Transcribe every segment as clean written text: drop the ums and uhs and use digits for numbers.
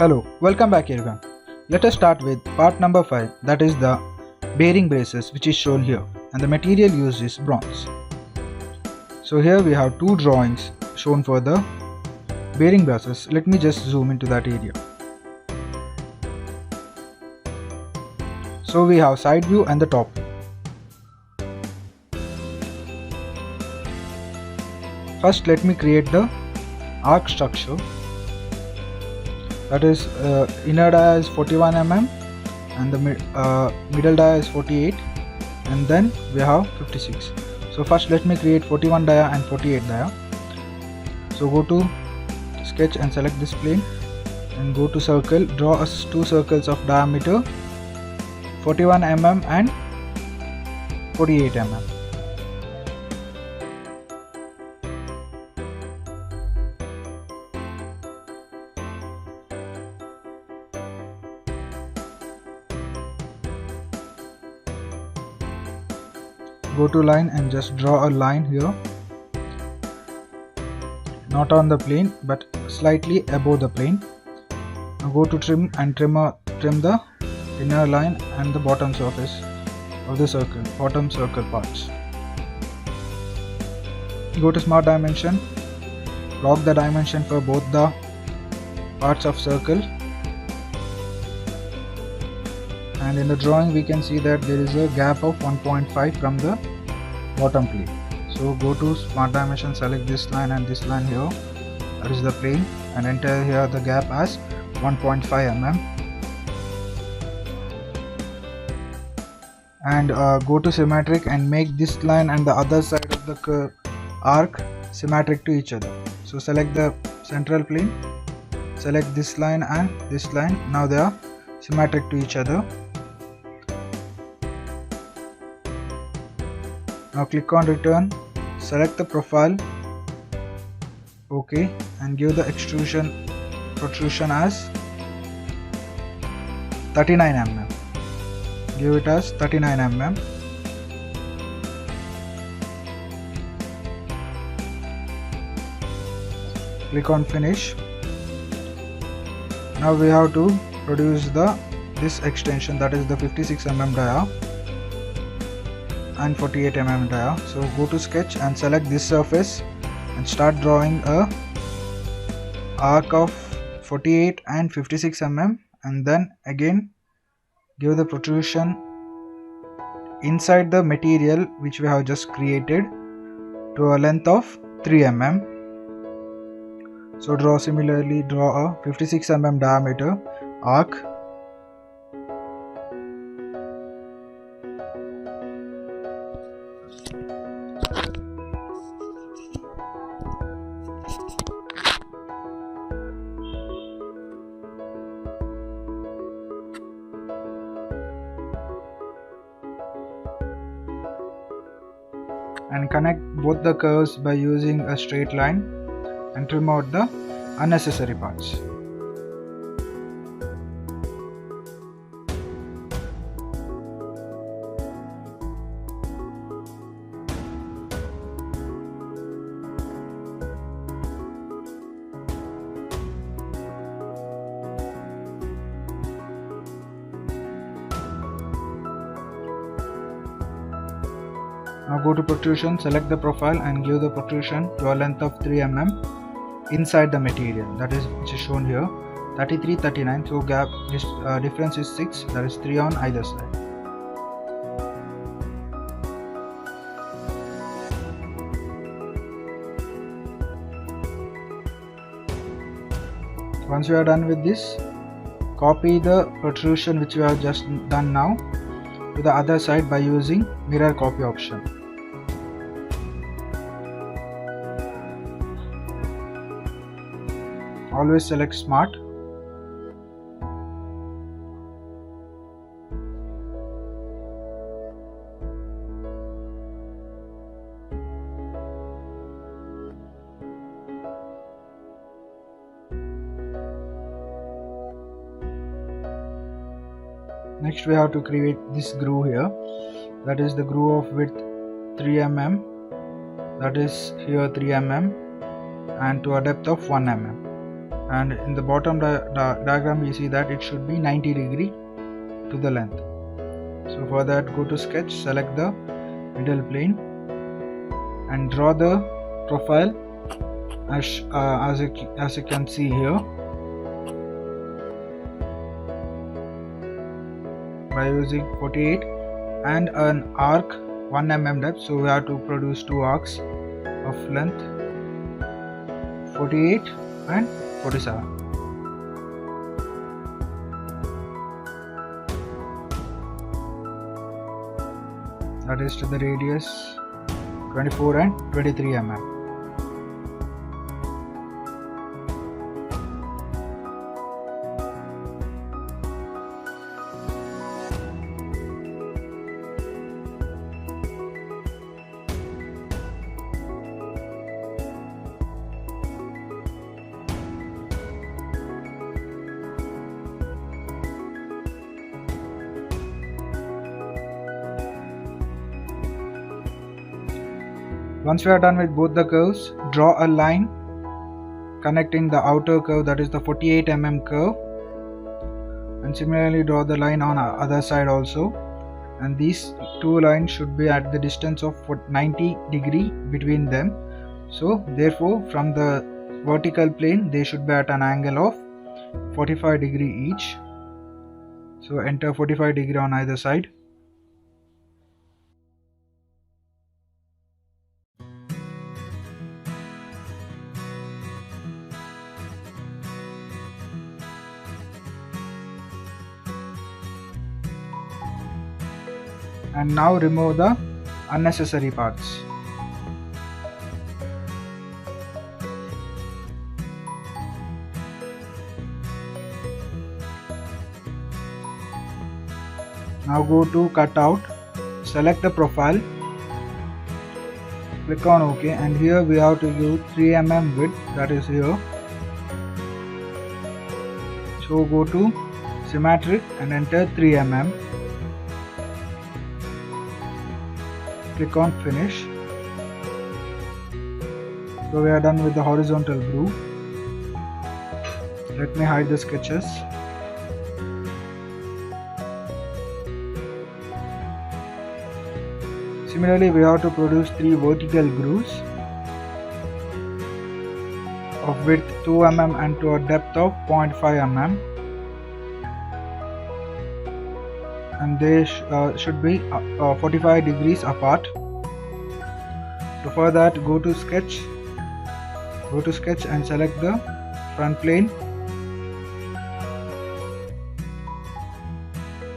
Hello, welcome back everyone. Let us start with part number 5, that is the bearing braces, which is shown here, and the material used is bronze. So here we have two drawings shown for the bearing braces. Let me just zoom into that area. So we have side view and the top view. First let me create the arc structure. That is inner dia is 41 mm and the middle dia is 48, and then we have 56. So first let me create 41 dia and 48 dia. So go to sketch and select this plane and go to circle, draw us two circles of diameter 41 mm and 48 mm. Go to line and just draw a line here, not on the plane but slightly above the plane. Now go to trim and trim the inner line and the bottom surface of the circle, bottom circle parts. Go to smart dimension, lock the dimension for both the parts of circle, and in the drawing we can see that there is a gap of 1.5 from the bottom plane. So go to smart dimension, select this line and this line here, that is the plane, and enter here the gap as 1.5 mm, and go to symmetric and make this line and the other side of the curve arc symmetric to each other. So select the central plane, select this line and this line, now they are symmetric to each other. Now click on return, select the profile, OK, and give the protrusion as 39 mm. Give it as 39 mm. Click on finish. Now we have to produce this extension, that is the 56 mm dia and 48 mm dia. So go to sketch and select this surface and start drawing a arc of 48 and 56 mm, and then again give the protrusion inside the material which we have just created to a length of 3 mm. So similarly draw a 56 mm diameter arc. And connect both the curves by using a straight line and trim out the unnecessary parts. Now go to protrusion, select the profile and give the protrusion to a length of 3 mm inside the material, that is which is shown here, 33, 39. So gap difference is 6, that is 3 on either side. Once you are done with this, copy the protrusion which you have just done now to the other side by using mirror copy option. Always select smart. Next we have to create this groove here, that is the groove of width 3 mm, that is here 3 mm, and to a depth of 1 mm. and in the bottom diagram we see that it should be 90 degree to the length. So for that, go to sketch, select the middle plane and draw the profile as you can see here by using 48 and an arc 1 mm depth. So we have to produce two arcs of length 48 and 47. That is to the radius 24 and 23 mm. Once we are done with both the curves, draw a line connecting the outer curve, that is the 48 mm curve, and similarly draw the line on the other side also, and these two lines should be at the distance of 90 degree between them. So therefore from the vertical plane they should be at an angle of 45 degree each. So enter 45 degree on either side. And now remove the unnecessary parts. Now go to cutout, select the profile, click on OK, and here we have to use 3 mm width, that is here. So go to symmetric and enter 3 mm. Click on finish. So we are done with the horizontal groove. Let me hide the sketches. Similarly, we have to produce 3 vertical grooves of width 2 mm and to a depth of 0.5 mm. And they should be 45 degrees apart. So for that, go to sketch and select the front plane.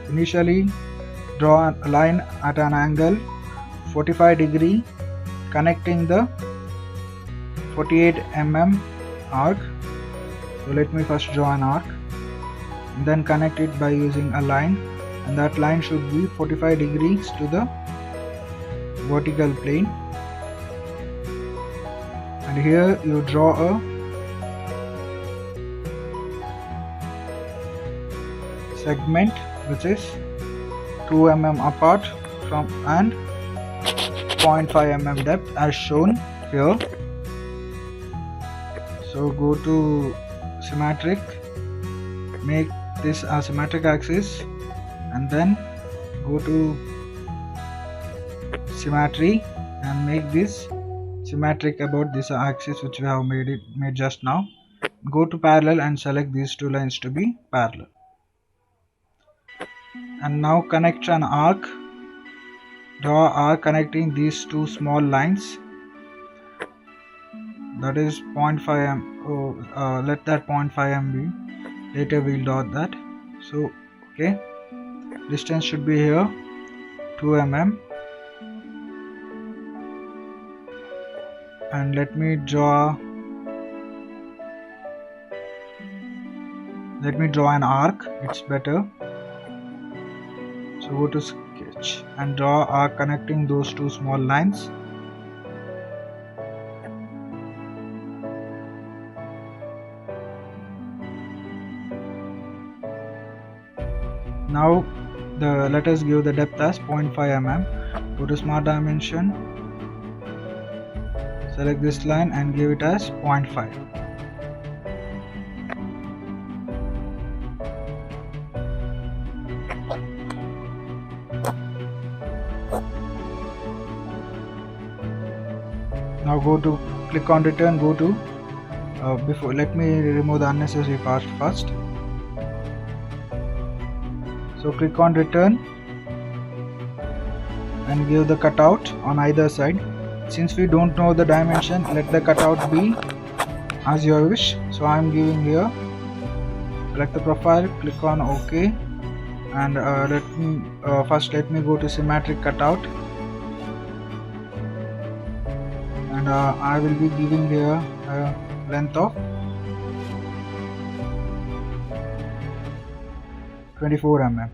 Initially draw a line at an angle 45 degree connecting the 48 mm arc. So let me first draw an arc and then connect it by using a line, and that line should be 45 degrees to the vertical plane. And here you draw a segment which is 2 mm apart from and 0.5 mm depth as shown here. So go to symmetric, make this a symmetric axis, and then go to symmetry and make this symmetric about this axis which we have made just now. Go to parallel and select these two lines to be parallel. And now connect an arc. Draw an arc connecting these two small lines, that is 0.5 mm. Let that 0.5 mm be. Later we'll dot that. So okay, distance should be here 2 mm. And let me draw an arc, it's better. So go to sketch and draw an arc connecting those two small lines. Now let us give the depth as 0.5 mm. Go to smart dimension, select this line and give it as 0.5. Now go to click on return, go to before let me remove the unnecessary part first. So click on return and give the cutout on either side. Since we don't know the dimension, let the cutout be as you wish. So I am giving here, select the profile, click on OK, and let me go to symmetric cutout, and I will be giving here a length of 24 mm.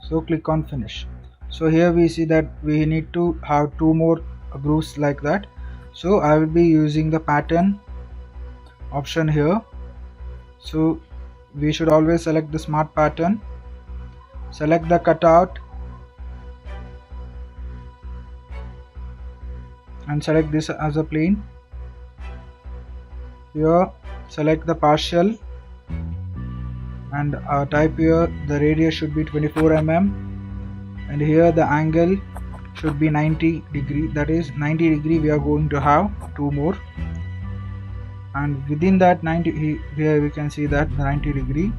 So click on finish. So here we see that we need to have 2 more grooves like that. So I will be using the pattern option here. So we should always select the smart pattern, select the cutout and select this as a plane. Here select the partial and type here the radius should be 24 mm, and here the angle should be 90 degree, that is 90 degree we are going to have 2 more, and within that 90 here we can see that the 90 degree,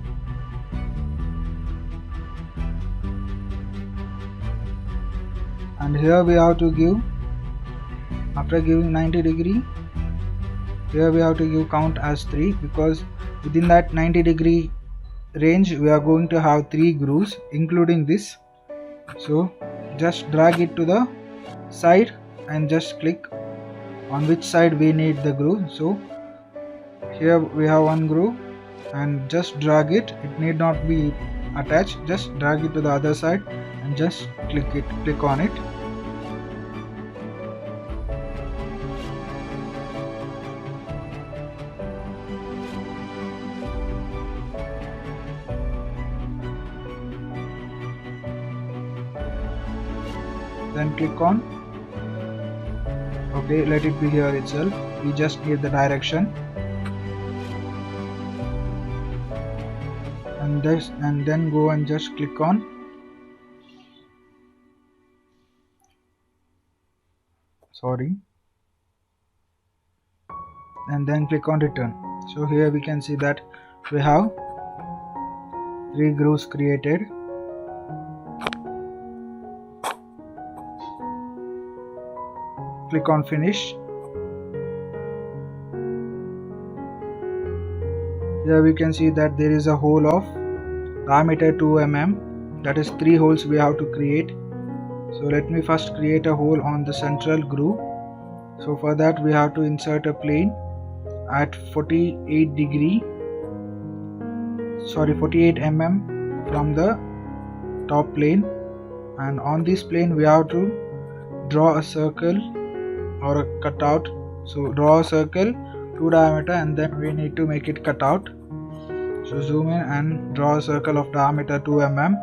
and here we have to give, after giving 90 degree, here we have to give count as 3, because within that 90 degree range we are going to have 3 grooves including this. So just drag it to the side and just click on which side we need the groove. So here we have 1 groove and just drag it, it need not be attached, just drag it to the other side and just click on it. Then click on OK, let it be here itself, we just need the direction, and then go and just click on and then click on return. So here we can see that we have 3 grooves created. Click on finish. Here we can see that there is a hole of diameter 2 mm, that is 3 holes we have to create. So let me first create a hole on the central groove. So for that we have to insert a plane at 48 mm from the top plane, and on this plane we have to draw a circle or a cutout. So draw a circle 2 diameter and then we need to make it cutout. So zoom in and draw a circle of diameter 2 mm.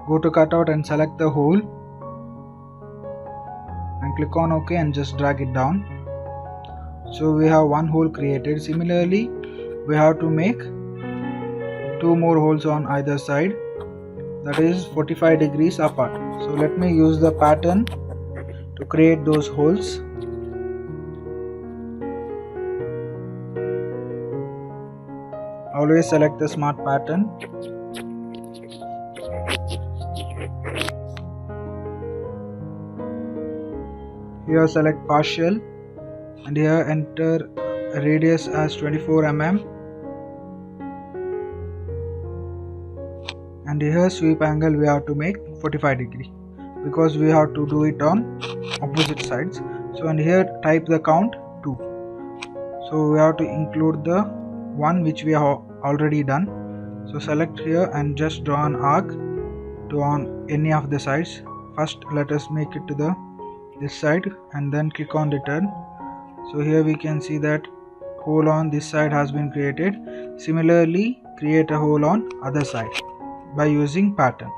Go to cutout and select the hole and click on OK and just drag it down. So we have 1 hole created. Similarly we have to make 2 more holes on either side, that is 45 degrees apart. So let me use the pattern to create those holes. Always select the smart pattern. Here select partial and here enter radius as 24 mm, and here sweep angle we have to make 45 degree because we have to do it on opposite sides. So and here type the count 2. So we have to include the one which we have already done. So select here and just draw an arc to on any of the sides. First let us make it to this side and then click on return. So here we can see that hole on this side has been created. Similarly, create a hole on other side by using pattern.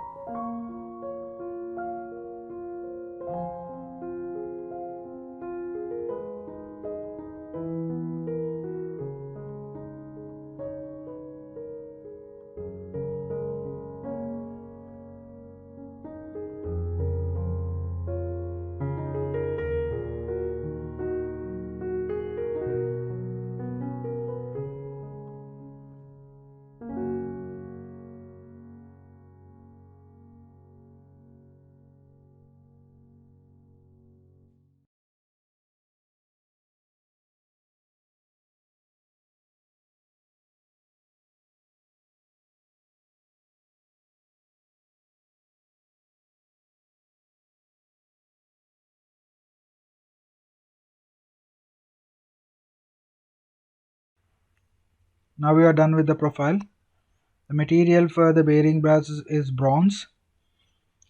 Now we are done with the profile. The material for the bearing brass is bronze.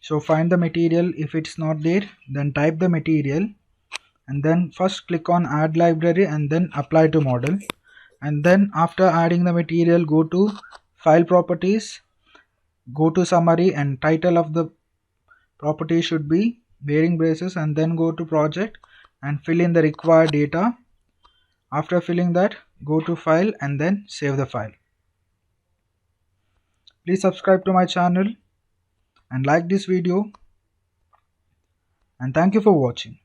So find the material. If it's not there, then type the material and then first click on add library and then apply to model. And then after adding the material, go to file properties, go to summary, and title of the property should be bearing braces, and then go to project and fill in the required data. After filling that, go to file and then save the file. Please subscribe to my channel and like this video, and thank you for watching.